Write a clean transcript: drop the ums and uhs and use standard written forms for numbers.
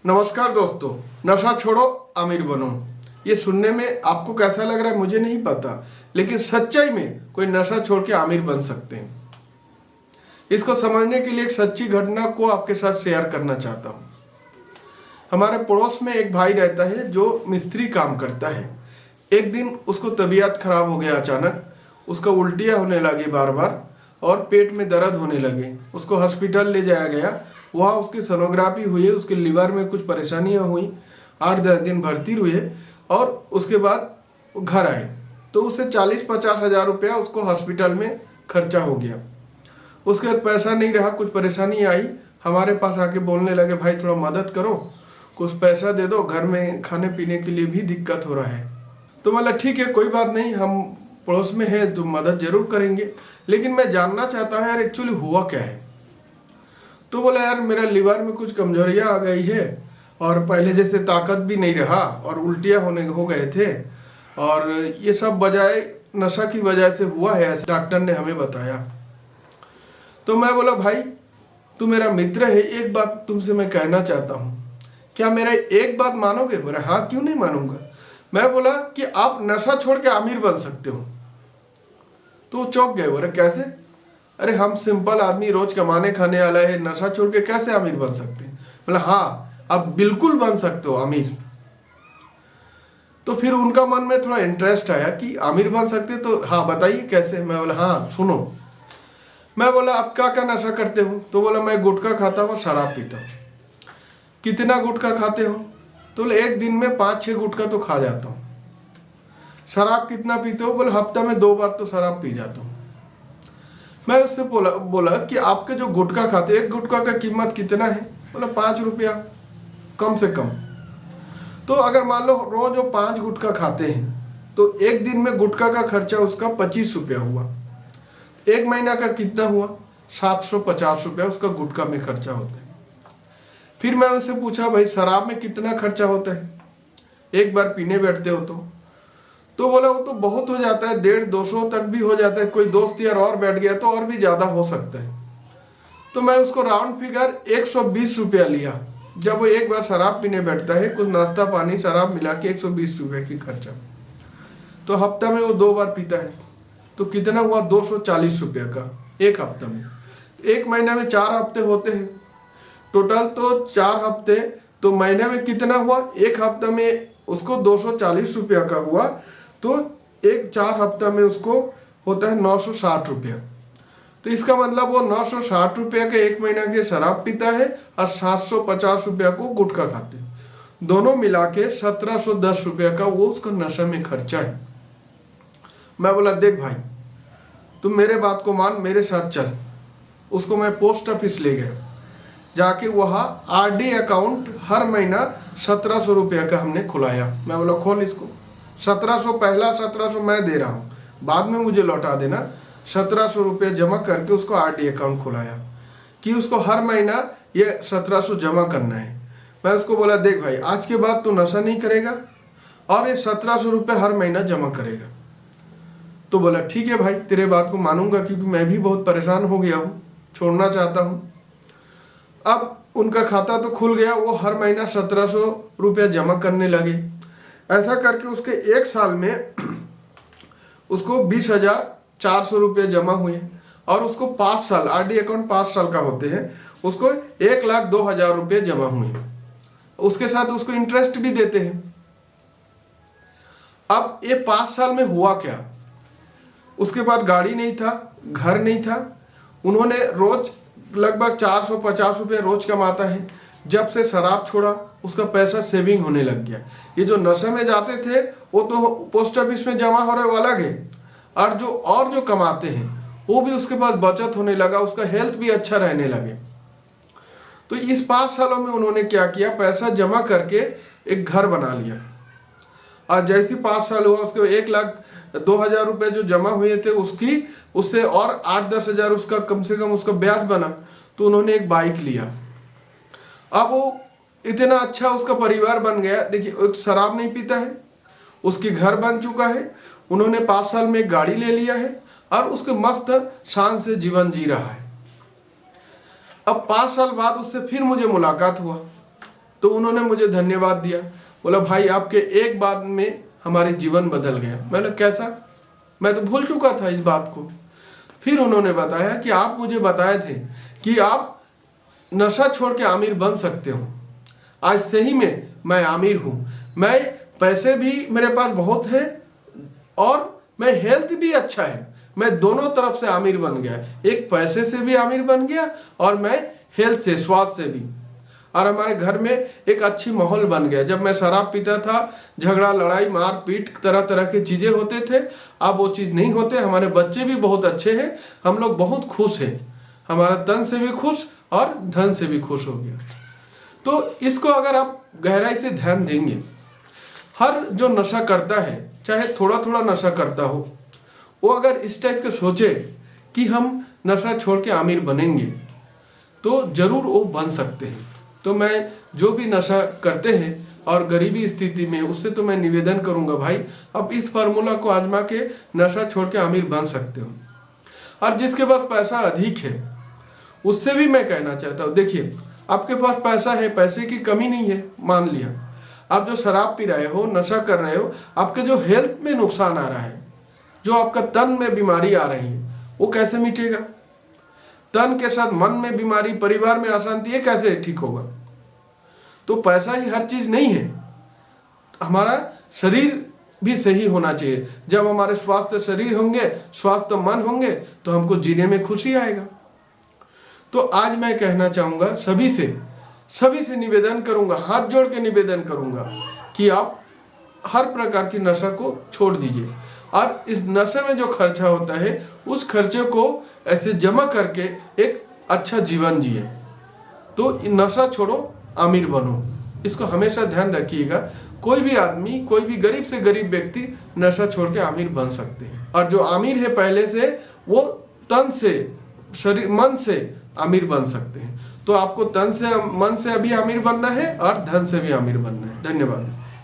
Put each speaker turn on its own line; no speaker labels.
नमस्कार दोस्तों, नशा छोड़ो अमीर बनो। ये सुनने में आपको कैसा लग रहा है मुझे नहीं पता, लेकिन सच्चाई में कोई नशा छोड़ के अमीर बन सकते हैं। इसको समझने के लिए एक सच्ची घटना को आपके साथ शेयर करना चाहता हूँ। हमारे पड़ोस में एक भाई रहता है जो मिस्त्री काम करता है। एक दिन उसको तबीयत खराब हो गया अचानक। उसका उल्टियाँ होने लगी बार बार और पेट में दर्द होने लगे। उसको हॉस्पिटल ले जाया गया। वहाँ उसकी सोनोग्राफी हुई, उसके लीवर में कुछ परेशानियाँ हुई। 8-10 दिन भर्ती हुए और उसके बाद घर आए तो उससे 40-50 हज़ार रुपया उसको हॉस्पिटल में खर्चा हो गया। उसके बाद पैसा नहीं रहा, कुछ परेशानी आई, हमारे पास आके बोलने लगे भाई थोड़ा मदद करो, कुछ पैसा दे दो, घर में खाने पीने के लिए भी दिक्कत हो रहा है। तो मतलब ठीक है, कोई बात नहीं, हम पड़ोस में है तो मदद जरूर करेंगे, लेकिन मैं जानना चाहता हूँ यार एक्चुअली हुआ क्या है। तो बोला यार मेरा लीवर में कुछ कमजोरियाँ आ गई है और पहले जैसे ताकत भी नहीं रहा और उल्टियाँ हो गए थे और ये सब बजाय नशा की वजह से हुआ है, ऐसे डॉक्टर ने हमें बताया। तो मैं बोला भाई तू मेरा मित्र है, एक बात तुमसे मैं कहना चाहता हूँ, क्या मेरा एक बात मानोगे? बोला हाँ, क्यों नहीं मानूंगा। मैं बोला कि आप नशा छोड़ के अमीर बन सकते हो। तो चौंक गए, बोले कैसे? अरे हम सिंपल आदमी, रोज कमाने खाने वाला है, नशा छोड़ के कैसे अमीर बन सकते हैं? बोला हाँ आप बिल्कुल बन सकते हो अमीर। तो फिर उनका मन में थोड़ा इंटरेस्ट आया कि अमीर बन सकते, तो हाँ बताइए कैसे। मैं बोला हाँ सुनो। मैं बोला आप क्या क्या नशा करते हो? तो बोला मैं गुटखा खाता हूँ और शराब पीता हूँ। कितना गुटखा खाते हो? तो बोले एक दिन में 5-6 गुटखा तो खा जाता हूँ। शराब कितना पीते हो? बोले हफ्ता में 2 बार तो शराब पी जाता हूँ। मैं उससे बोला कि आपके जो गुटखा खाते, एक गुटखा का कीमत कितना है? बोला 5 रुपया कम से कम। तो अगर मान लो रोज वो 5 गुटखा खाते हैं तो एक दिन में गुटखा का खर्चा उसका 25 रुपया हुआ। एक महीना का कितना हुआ? 750 रुपया उसका गुटखा में खर्चा होता है। फिर मैं उनसे पूछा भाई शराब में कितना खर्चा होता है एक बार पीने बैठते हो तो बोला वो तो बहुत हो जाता है, 150-200 तक भी हो जाता है, कोई दोस्त यार और बैठ गया तो और भी ज्यादा हो सकता है। तो मैं उसको राउंड फिगर 120 रुपया लिया। जब वो एक बार शराब पीने बैठता है, कुछ नाश्ता पानी शराब मिला के 120 रुपये की खर्चा, तो हफ्ता में वो 2 बार पीता है तो कितना हुआ? 240 रुपया का एक हफ्ता में। एक महीने में 4 हफ्ते होते हैं टोटल, तो 4 हफ्ते, तो महीने में कितना हुआ? एक हफ्ता में उसको 240 रुपया का हुआ, तो एक 4 हफ्ता में उसको होता है 960 रुपया। तो इसका मतलब वो 960 रुपया के एक महीना के शराब पीता है और 750 रुपया को गुटखा खाते हैं। दोनों मिला के 1710 रुपया का वो उसका नशा में खर्चा है। मैं बोला देख भाई तुम मेरे बात को मान, मेरे साथ चल। उसको मैं पोस्ट ऑफिस ले गया, जाके वहाँ आरडी अकाउंट हर महीना 1700 रुपया का हमने खुलाया। मैं बोला खोल इसको, 1700 पहला 1700 मैं दे रहा हूँ, बाद में मुझे लौटा देना। 1700 रुपया जमा करके उसको आरडी अकाउंट खुलाया कि उसको हर महीना ये 1700 जमा करना है। मैं उसको बोला देख भाई आज के बाद तू नशा नहीं करेगा और ये 1700 रुपये हर महीना जमा करेगा। तो बोला ठीक है भाई तेरे बात को मानूंगा, क्योंकि मैं भी बहुत परेशान हो गया हूँ, छोड़ना चाहता हूँ। अब उनका खाता तो खुल गया, वो हर महीना 1700 रुपया जमा करने लगे। ऐसा करके उसके एक साल में उसको 20,400 रुपये जमा हुए और उसको 5 साल, आरडी अकाउंट 5 साल का होते हैं, उसको 1,02,000 रुपये जमा हुए। उसके साथ उसको इंटरेस्ट भी देते हैं। अब ये 5 साल में हुआ क्या? उसके बाद गाड़ी नहीं था, घर नहीं था। उन्होंने रोज लगभग 450 रुपये रोज कमाता है। जब से शराब छोड़ा उसका पैसा सेविंग होने लग गया। ये जो नशे में जाते थे वो तो पोस्ट ऑफिस में जमा हो रहे वो अलग है, और जो कमाते हैं वो भी उसके पास बचत होने लगा, उसका हेल्थ भी अच्छा रहने लगे। तो इस 5 सालों में उन्होंने क्या किया, पैसा जमा करके एक घर बना लिया। और जैसे 5 साल हुआ उसके 1,02,000 रुपये जो जमा हुए थे उससे और 8-10 हज़ार उसका कम से कम उसका ब्याज बना। तो उन्होंने एक बाइक लिया। अब वो इतना अच्छा उसका परिवार बन गया। देखिए एक शराब नहीं पीता है, उसकी घर बन चुका है, उन्होंने 5 साल में एक गाड़ी ले लिया है और उसके मस्त शान से जीवन जी रहा है। अब 5 साल बाद उससे फिर मुझे मुलाकात हुआ। तो उन्होंने मुझे धन्यवाद दिया, बोला भाई आपके एक बात में हमारे जीवन बदल गया। मैंने कैसा, मैं तो भूल चुका था इस बात को। फिर उन्होंने बताया कि आप मुझे बताए थे कि आप नशा छोड़ के आमिर बन सकते हो। आज सही में मैं आमिर हूँ, मैं पैसे भी मेरे पास बहुत है और मैं हेल्थ भी अच्छा है, मैं दोनों तरफ से आमिर बन गया, एक पैसे से भी आमिर बन गया और मैं हेल्थ से, स्वास्थ्य से भी। और हमारे घर में एक अच्छी माहौल बन गया। जब मैं शराब पीता था, झगड़ा लड़ाई मार पीट तरह तरह की चीजें होते थे, अब वो चीज नहीं होते। हमारे बच्चे भी बहुत अच्छे हैं, हम लोग बहुत खुश हैं, हमारा तन से भी खुश और धन से भी खुश हो गया। तो इसको अगर आप गहराई से ध्यान देंगे, हर जो नशा करता है, चाहे थोड़ा थोड़ा नशा करता हो, वो अगर इस टाइप के सोचे कि हम नशा छोड़ के आमिर बनेंगे तो जरूर वो बन सकते हैं। तो मैं जो भी नशा करते हैं और गरीबी स्थिति में, उससे तो मैं निवेदन करूंगा भाई अब इस फार्मूला को आजमा के नशा छोड़ के आमिर बन सकते हो। और जिसके पास पैसा अधिक है उससे भी मैं कहना चाहता हूँ, देखिए आपके पास पैसा है, पैसे की कमी नहीं है, मान लिया आप जो शराब पी रहे हो, नशा कर रहे हो, आपके जो हेल्थ में नुकसान आ रहा है, जो आपका तन में बीमारी आ रही है, वो कैसे मिटेगा? तन के साथ मन में बीमारी, परिवार में अशांति, ये कैसे ठीक होगा? तो पैसा ही हर चीज नहीं है, हमारा शरीर भी सही होना चाहिए। जब हमारे स्वास्थ्य शरीर होंगे, स्वास्थ्य मन होंगे, तो हमको जीने में खुशी आएगा। तो आज मैं कहना चाहूंगा सभी से निवेदन करूंगा, हाथ जोड़ के निवेदन करूंगा कि आप हर प्रकार की नशा को छोड़ दीजिए और इस नशे में जो खर्चा होता है उस खर्चे को ऐसे जमा करके एक अच्छा जीवन जिए। तो नशा छोड़ो, अमीर बनो, इसको हमेशा ध्यान रखिएगा। कोई भी आदमी, कोई भी गरीब से गरीब व्यक्ति नशा छोड़ के अमीर बन सकते हैं। और जो अमीर है पहले से, वो तन से, शरीर, मन से अमीर बन सकते हैं। तो आपको तन से, मन से अभी अमीर बनना है और धन से भी अमीर बनना है। धन्यवाद।